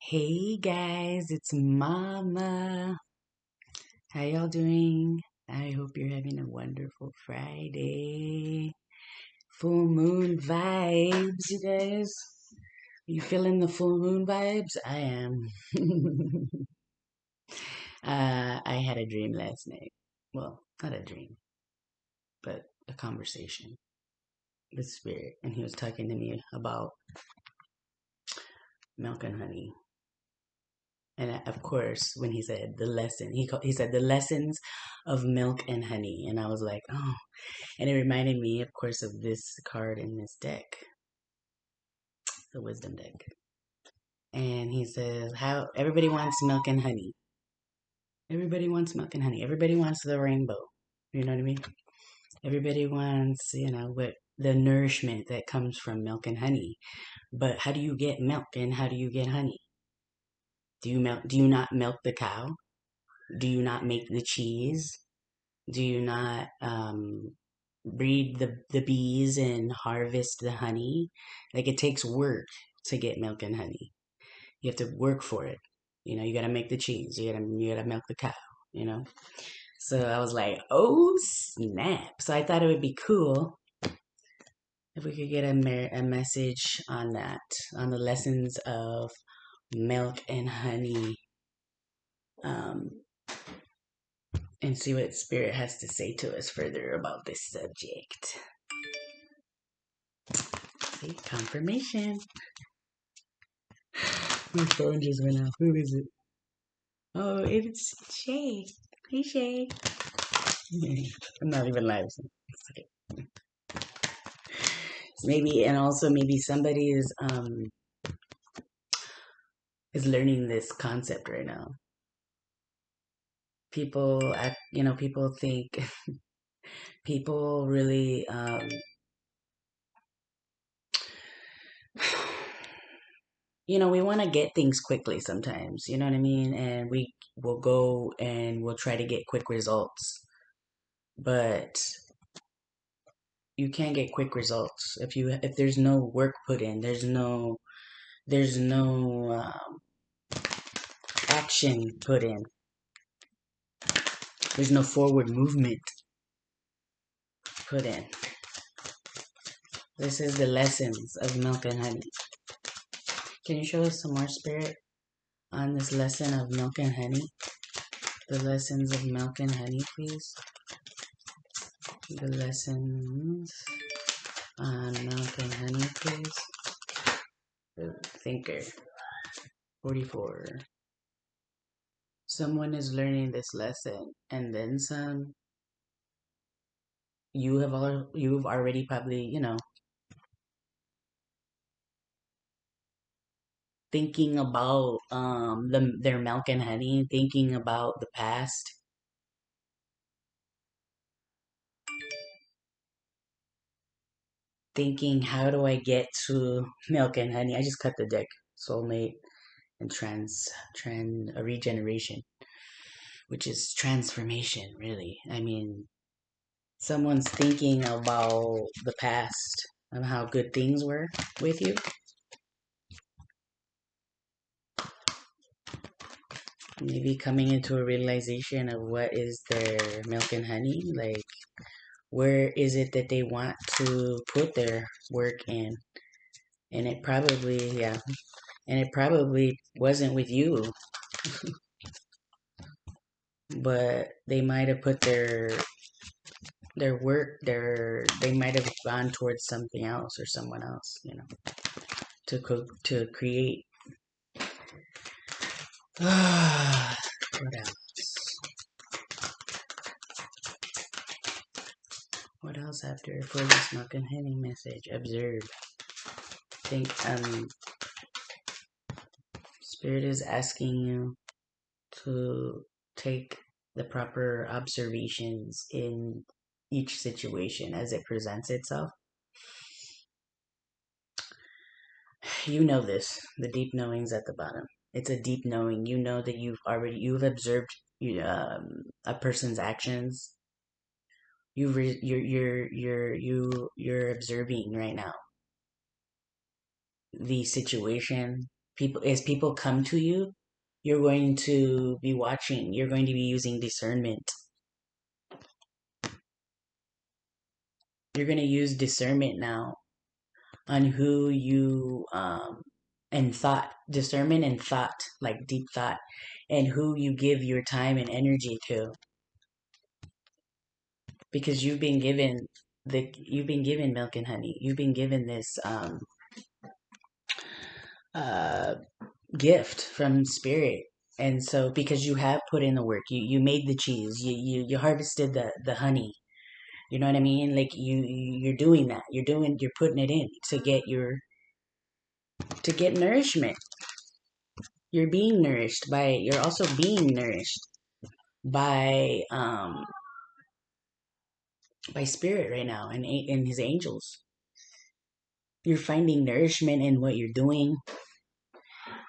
Hey guys, it's Mama. How y'all doing? I hope you're having a wonderful Friday. Full moon vibes, you guys. You feeling the full moon vibes? I am. I had a dream last night. Well, not a dream, but a conversation with Spirit. And he was talking to me about milk and honey. And of course, when he said the lesson, he said the lessons of milk and honey, and I was like, oh, and it reminded me, of course, of this card in this deck, the wisdom deck. And he says how everybody wants milk and honey. Everybody wants milk and honey. Everybody wants the rainbow. You know what I mean? Everybody wants, what the nourishment that comes from milk and honey. But how do you get milk and how do you get honey? Do you not milk the cow? Do you not make the cheese? Do you not breed the bees and harvest the honey? Like it takes work to get milk and honey. You have to work for it. You gotta make the cheese. You gotta milk the cow. You know. So I was like, oh snap! So I thought it would be cool if we could get a message on that, on the lessons of milk and honey, um, and see what Spirit has to say to us further about this subject. See, confirmation. My phone just went off. Who is it? Oh, it's Shay. Hey, Shay. I'm not even live. So okay. Maybe, and also maybe somebody is learning this concept right now. People think people really we want to get things quickly sometimes. You know what I mean? And we will go and we'll try to get quick results, but you can't get quick results if there's no work put in. There's no action put in. There's no forward movement put in. This is the lessons of milk and honey. Can you show us some more, Spirit, on this lesson of milk and honey? The lessons of milk and honey, please. The lessons on milk and honey, please. The thinker. 44. Someone is learning this lesson, and then some. You've already probably, thinking about their milk and honey, thinking about the past, thinking how do I get to milk and honey? I just cut the deck, soulmate and regeneration, which is transformation, really. I mean, someone's thinking about the past and how good things were with you. Maybe coming into a realization of what is their milk and honey, like where is it that they want to put their work in, and it probably wasn't with you, but they might have put their work they might have gone towards something else or someone else, to create. What else? What else after for this milk and honey message? Observe. Think Spirit is asking you to take the proper observations in each situation as it presents itself. You know this, the deep knowing's at the bottom. It's a deep knowing. You know that you've observed a person's actions. You're observing right now the situation. People, as people come to you, you're going to be watching. You're going to be using discernment. You're going to use discernment now on who you and thought, discernment and thought, like deep thought, and who you give your time and energy to, because you've been given milk and honey. You've been given this uh gift from spirit. And so because you have put in the work, you made the cheese, you harvested the honey. You know what I mean? Like you're doing that. You're putting it in to get nourishment. You're also being nourished by by spirit right now, and his angels. You're finding nourishment in what you're doing.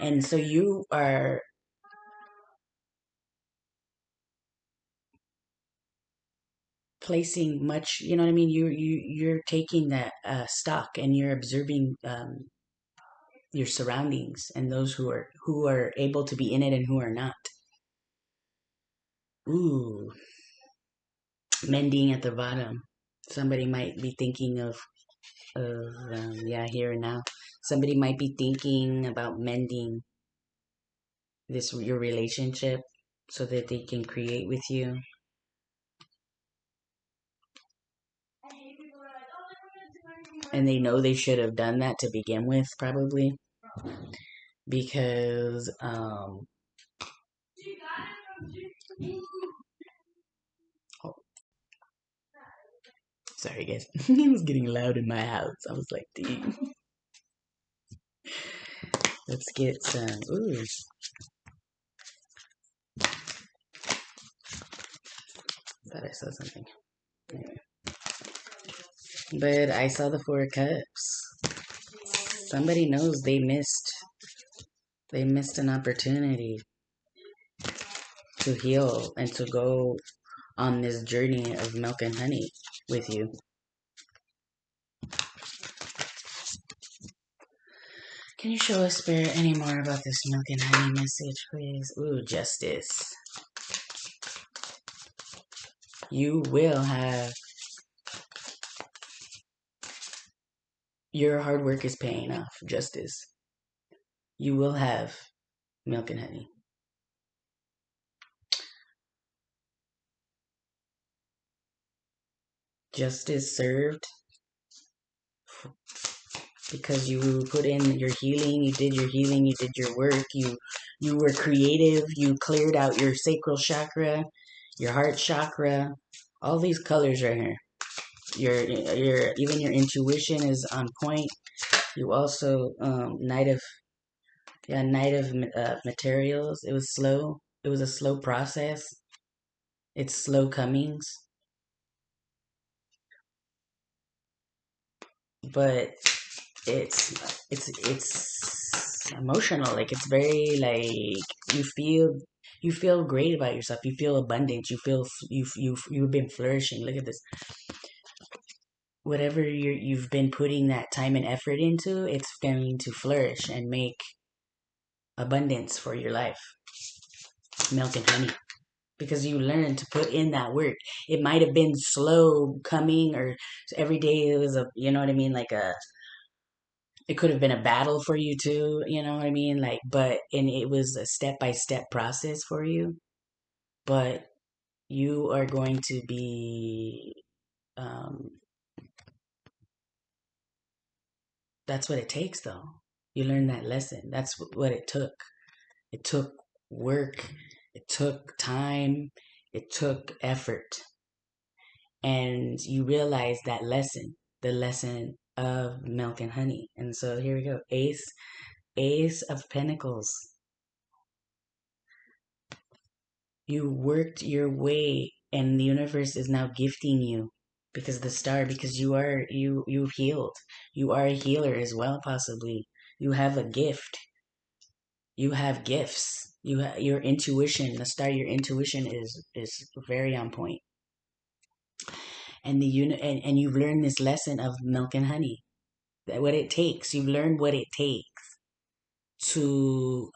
And so you are placing much, you know what I mean? You're taking that stock, and you're observing your surroundings and those who are able to be in it and who are not. Ooh, mending at the bottom. Somebody might be thinking of yeah, here and now. Somebody might be thinking about mending this your relationship so that they can create with you. And they know they should have done that to begin with, probably, because oh, sorry guys, it was getting loud in my house. I was like, dude, let's get some. Ooh, thought I saw something. Anyway. But I saw the Four of Cups. Somebody knows they missed an opportunity to heal and to go on this journey of milk and honey with you. Can you show us, Spirit, any more about this milk and honey message, please? Ooh, justice. You will have, your hard work is paying off, justice. You will have milk and honey. Justice served because you put in your healing, you did your work, you were creative, you cleared out your sacral chakra, your heart chakra, all these colors right here. Your even your intuition is on point. You also Knight of materials. It was slow. It was a slow process. It's slow comings, but it's emotional. Like it's very like you feel you feel great about yourself. You feel abundant. You feel you've been flourishing. Look at this. Whatever you've been putting that time and effort into, it's going to flourish and make abundance for your life. Milk and honey. Because you learn to put in that work. It might have been slow coming, or every day it was you know what I mean, it could have been a battle for you too, you know what I mean, and it was a step by step process for you, but you are going to be, um, that's what it takes though. You learn that lesson. That's what it took. It took work. It took time. It took effort. And you realize that lesson, the lesson of milk and honey. And so here we go. Ace of Pentacles. You worked your way, and the universe is now gifting you because you've healed. You are a healer as well, possibly. You have a gift. You have gifts. Your intuition, your intuition is very on point. And and you've learned this lesson of milk and honey. That what it takes. You've learned what it takes to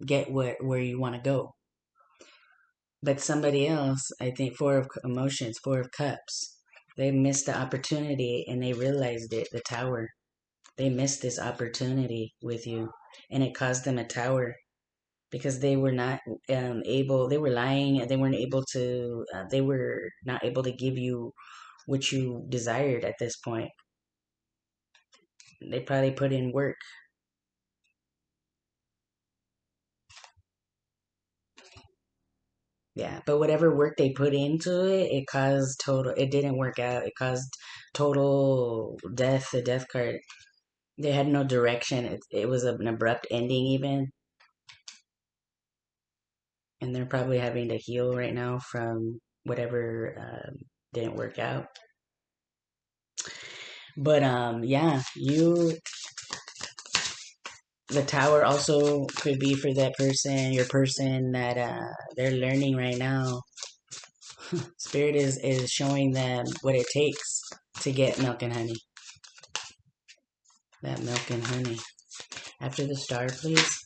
get where you want to go. But somebody else, I think, Four of Emotions, Four of Cups, they missed the opportunity and they realized it, the tower. They missed this opportunity with you, and it caused them a tower because they were not able, they were lying, they weren't able to, they were not able to give you what you desired at this point. They probably put in work. Yeah, but whatever work they put into it, it caused total, it didn't work out. It caused total death, the death card. They had no direction. It was an abrupt ending, even. And they're probably having to heal right now from whatever didn't work out. But yeah, the tower also could be for that person, your person that they're learning right now. Spirit is showing them what it takes to get milk and honey. That milk and honey. After the star, please.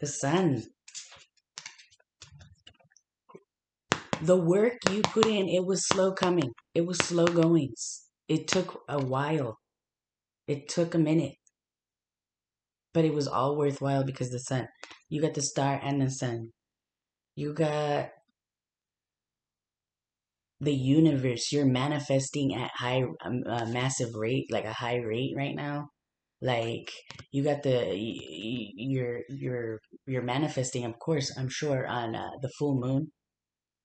The sun. The work you put in, it was slow coming. It was slow goings. It took a while. It took a minute. But it was all worthwhile because the sun. You got the star and the sun. You got the universe. You're manifesting at massive rate, like a high rate right now. Like you got you're manifesting, of course. I'm sure on the full moon.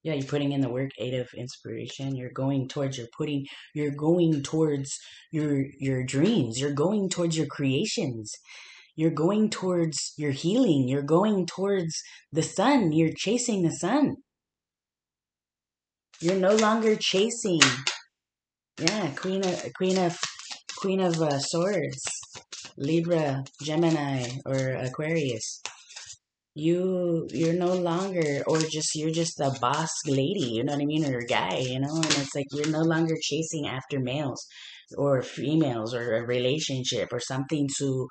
Yeah, you're putting in the work. Eight of inspiration. You're going towards. You're going towards your dreams. You're going towards your creations. You're going towards your healing. You're going towards the sun. You're chasing the sun. You're no longer chasing. Yeah, Queen of Swords, Libra, Gemini, or Aquarius. You're no longer, or just you're just a boss lady. You know what I mean, or a guy. You know, and it's like you're no longer chasing after males or females or a relationship or something to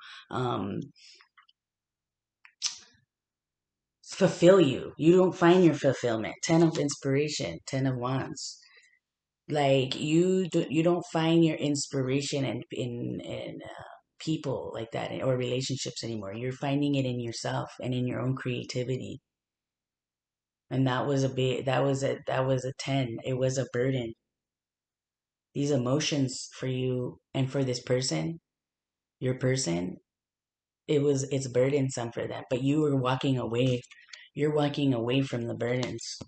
fulfill you. You don't find your fulfillment. Ten of inspiration, Ten of wands. Like you don't find your inspiration in people like that or relationships anymore. You're finding it in yourself and in your own creativity. And that was a bit. That was a 10. It was a burden. These emotions for you and for this person, your person, it's burdensome for them. But you were walking away. You're walking away from the burdens,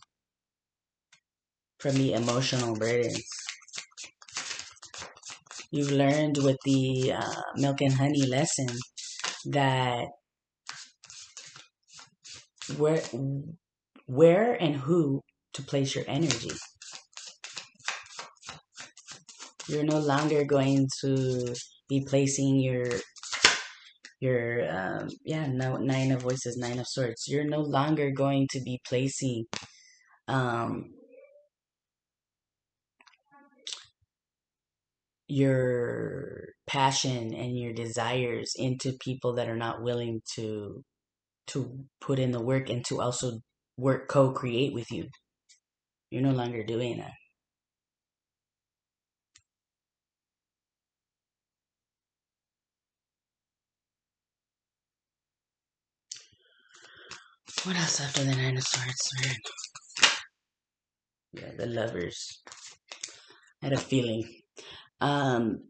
from the emotional burdens. You've learned with the milk and honey lesson that where where and who to place your energy. You're no longer going to be placing your yeah, no, Nine of Voices, Nine of Swords. You're no longer going to be placing um your passion and your desires into people that are not willing to put in the work and to also work co-create with you. You're no longer doing that. What else after the Nine of Swords, man? Yeah, the Lovers. I had a feeling. Um,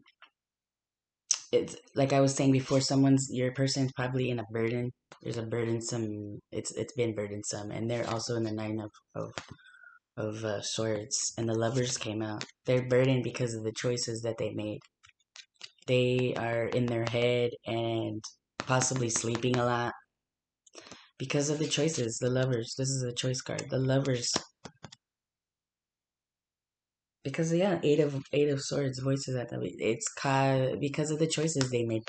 it's like I was saying before. Your person's probably in a burden. There's a burdensome. It's been burdensome, and they're also in the Nine of Swords, and the Lovers came out. They're burdened because of the choices that they made. They are in their head and possibly sleeping a lot because of the choices. The Lovers. This is a choice card. The Lovers. Because yeah, Eight of Swords voices at the because of the choices they made.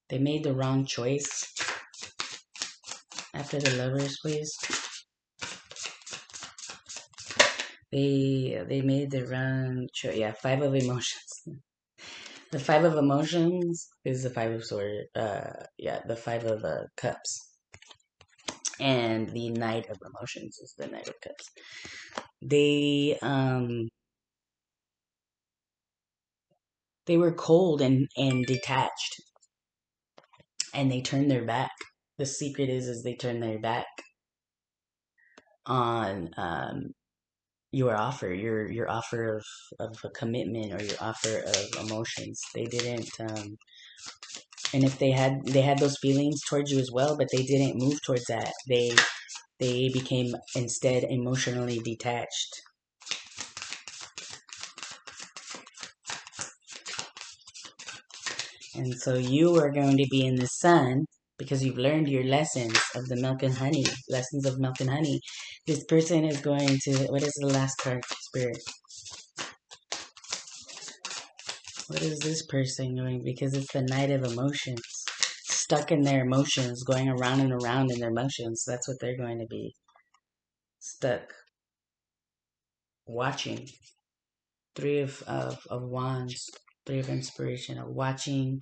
They made the wrong choice. After the Lovers, please. They made the wrong choice. Yeah, Five of Emotions. The five of emotions is the five of sword. Yeah, the five of cups, and the knight of emotions is the knight of cups. They they were cold and detached, and they turned their back. The secret is they turned their back on your offer, your offer of a commitment, or your offer of emotions. They didn't and if they had those feelings towards you as well, but they didn't move towards that. They became instead emotionally detached. And so you are going to be in the sun because you've learned your lessons of the milk and honey, lessons of milk and honey. This person is going to, what is the last card, Spirit? What is this person doing? Because it's the Knight of Emotions. Stuck in their emotions, going around and around in their emotions. That's what they're going to be. Stuck. Watching. Three of Wands. Three of Inspiration. Of watching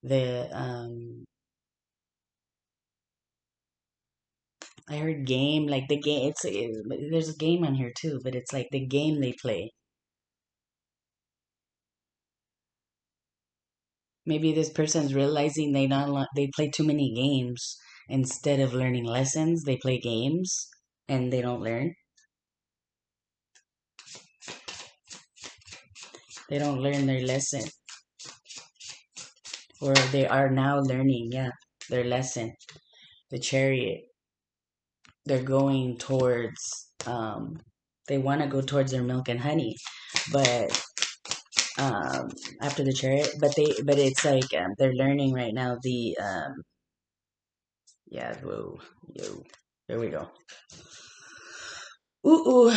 the, I heard game, like the game, there's a game on here too, but it's like the game they play. Maybe this person's realizing they play too many games. Instead of learning lessons, they play games and they don't learn. They don't learn their lesson. Or they are now learning, yeah, their lesson. The Chariot. They're going towards, they want to go towards their milk and honey, but um, after the Chariot, but it's like they're learning right now the yeah, whoa, yo, there we go. Ooh,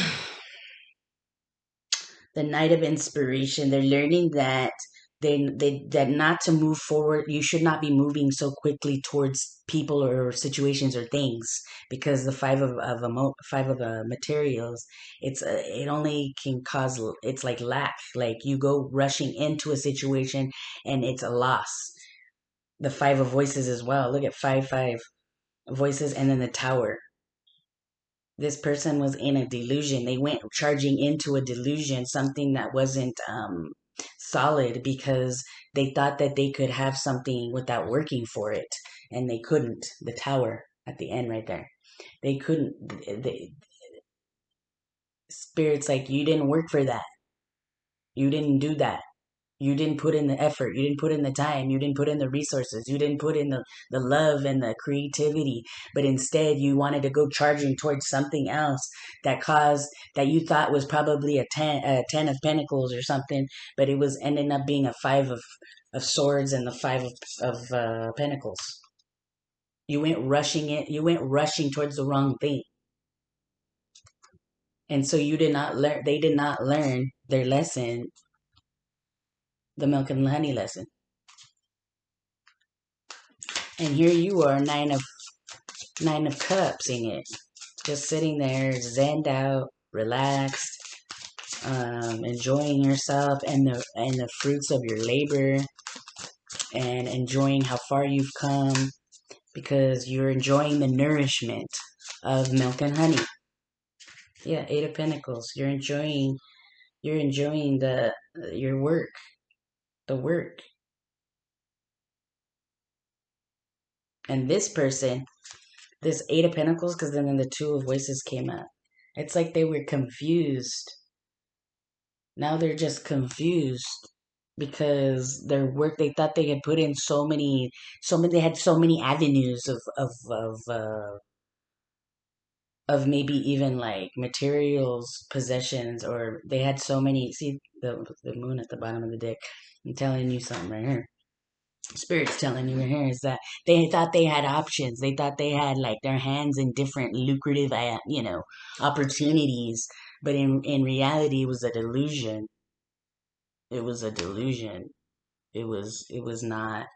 the Night of Inspiration. They're learning that that not to move forward. You should not be moving so quickly towards people or situations or things, because the five of materials. It only can cause, it's like lack. Like you go rushing into a situation and it's a loss. The five of voices as well. Look at five voices, and then the Tower. This person was in a delusion. They went charging into a delusion, something that wasn't solid, because they thought that they could have something without working for it, and they couldn't. The Tower at the end, right there. They couldn't. Spirit's like, you didn't work for that. You didn't do that. You didn't put in the effort. You didn't put in the time. You didn't put in the resources. You didn't put in the love and the creativity. But instead, you wanted to go charging towards something else that caused, that you thought was probably a 10 of pentacles or something, but it was ending up being a five of swords and the five of pentacles. You went rushing it. You went rushing towards the wrong thing. And so you did not learn, they did not learn their lesson, the milk and honey lesson. And here you are, Nine of Cups in it. Just sitting there, zenned out, relaxed, enjoying yourself and the fruits of your labor, and enjoying how far you've come, because you're enjoying the nourishment of milk and honey. Yeah, Eight of Pentacles. You're enjoying the your work, the work. And this person, this Eight of Pentacles, because then the Two of Voices came up. It's like they were confused. Now they're just confused because their work, they thought they had put in they had so many avenues of maybe even like materials, possessions, or they had so many. See the moon at the bottom of the deck. I'm telling you something right here. Spirit's telling you right here is that they thought they had options. They thought they had like their hands in different lucrative, opportunities. But in reality, it was a delusion. It was a delusion. It was not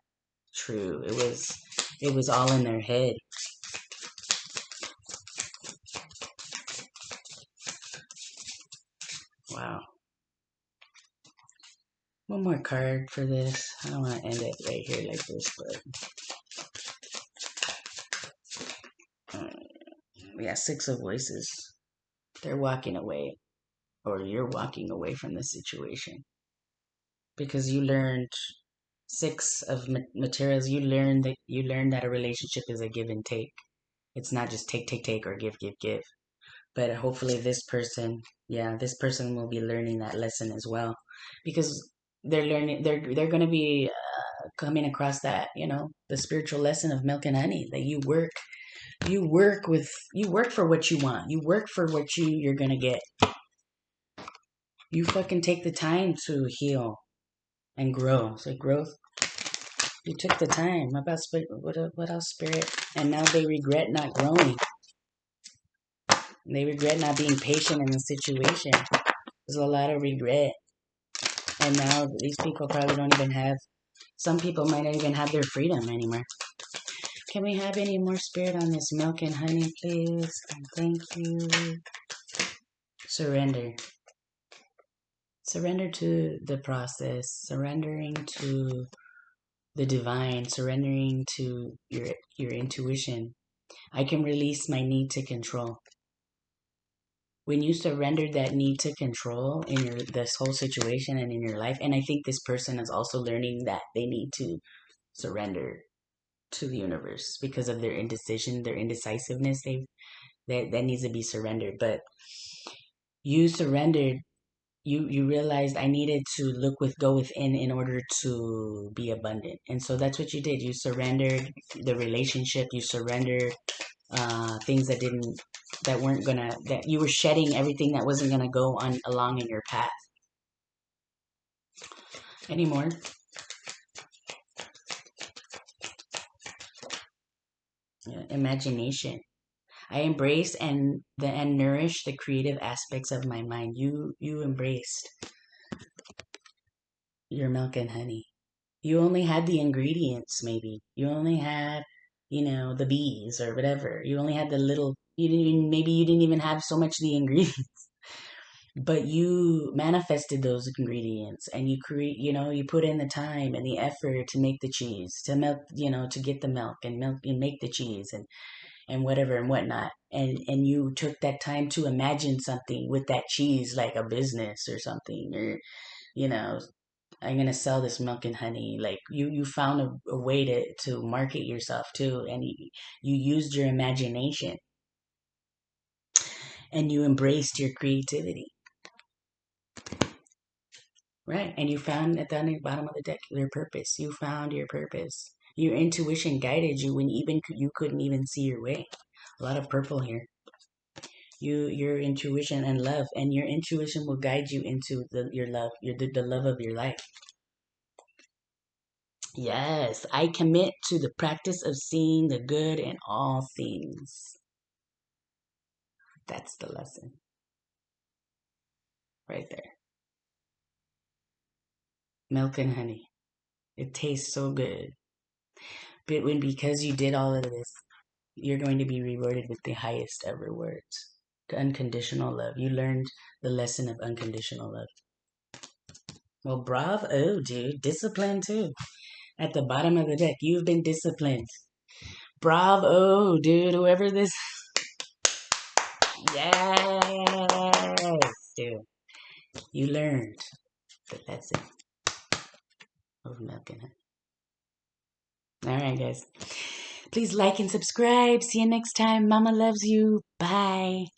true. It was all in their head. Wow. One more card for this. I don't want to end it right here like this, but yeah, Six of Voices. They're walking away, or you're walking away from the situation because you learned Six of materials. You learned that a relationship is a give and take. It's not just take, take, take, or give, give, give. But hopefully, this person will be learning that lesson as well, because they're learning. They're going to be coming across that, the spiritual lesson of milk and honey, that you work for what you want, you work for what you're gonna get, you fucking take the time to heal and grow. So growth, you took the time. About what else, spirit? And now they regret not growing. They regret not being patient in the situation. There's a lot of regret, and now these people probably don't even have. Some people might not even have their freedom anymore. Can we have any more spirit on this milk and honey, please? Thank you. Surrender. Surrender to the process, surrendering to the divine, surrendering to your intuition. I can release my need to control. When you surrender that need to control in this whole situation and in your life, and I think this person is also learning that they need to surrender to the universe because of their indecision, their indecisiveness. That needs to be surrendered. But you surrendered. You realized I needed to go within in order to be abundant, and so that's what you did. You surrendered the relationship. You surrendered things that you were shedding everything that wasn't gonna go on along in your path anymore. Imagination. I embraced and nourished the creative aspects of my mind. You embraced your milk and honey. You only had the ingredients, maybe. You only had, the bees or whatever. You only had the little, maybe you didn't even have so much the ingredients, but you manifested those ingredients and you put in the time and the effort to make the cheese, to milk, to get the milk and make the cheese and whatever and whatnot. And you took that time to imagine something with that cheese, like a business or something, or, you know, I'm gonna sell this milk and honey. Like you found a way to market yourself too, and you used your imagination and you embraced your creativity, right? And you found at the bottom of the deck your purpose. You found your purpose. Your intuition guided you when even you couldn't even see your way. A lot of purple here. Your intuition and love, and your intuition will guide you into your love, the love of your life. Yes, I commit to the practice of seeing the good in all things. That's the lesson right there. Milk and honey. It tastes so good. But because you did all of this, you're going to be rewarded with the highest ever words. Unconditional love. You learned the lesson of unconditional love. Well, bravo, dude. Discipline too. At the bottom of the deck, you've been disciplined. Bravo, dude. Whoever this. Yes, dude. You learned the lesson of milk and honey. All right, guys. Please like and subscribe. See you next time. Mama loves you. Bye.